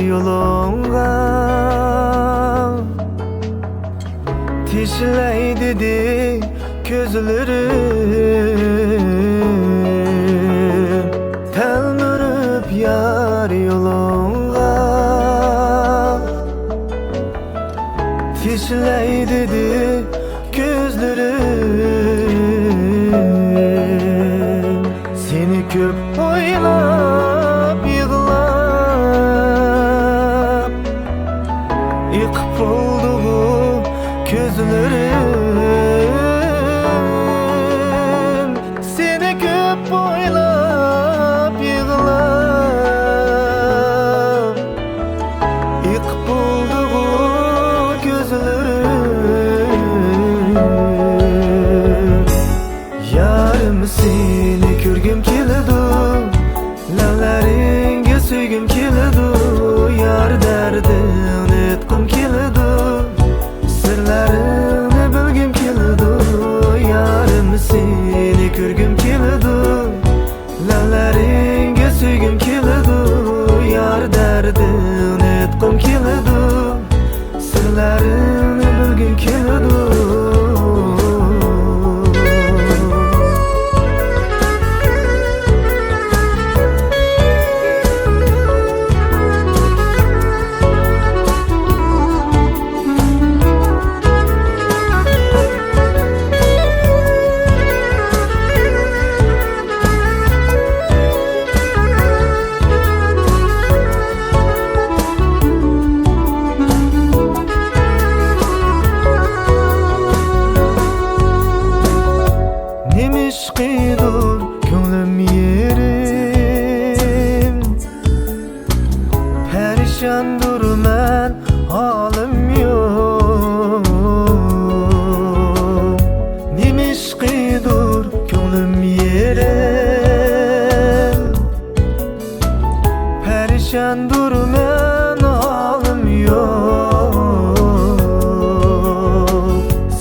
Yolunga tişley dedi gözlerim, telmürüp yar yolunga tişley dedi gözlerim. Seni köp oylap yığlap yıkıp oldu bu gözlerim. Seni köp oylap yığlap yıkıp oldu bu gözlerim. Yarım seni körgüm keledi, lavlaringga söygüm keledi. Yar dardini etqim keledi, sirlarini bilgim keledi. Yarim seni ko'rgim keledi, lavlaringga söygüm keledi. Yar dardini etqim keledi, sirlarini bilgim keledi. Nemişqidur ko'nglim yerim, perişandurman halim yo'q. Nemişqidur ko'nglim yerim, perişandurman halim yo'q.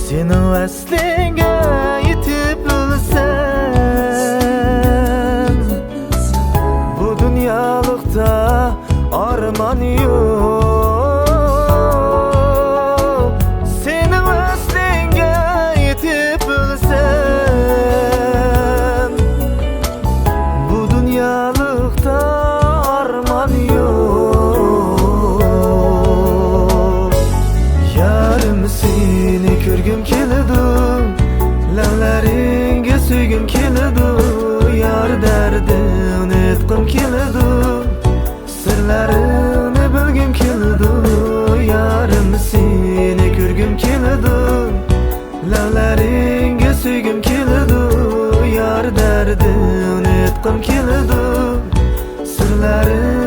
Seni vaslinga yetib ölsem, bu dunyolikda arman yo'q. Seni vaslinga yetib ölsem, bu dunyolikda arman yo'q. Yarim seni ko'rgim keledi, lavlaringga söygüm keledi. Yar dardini etqim keledi, sirlarini bilgim keledi. Yarim seni ko'rgim keledi, lavlaringga söygüm keledi. Yar dardini etqim keledi, sirlarini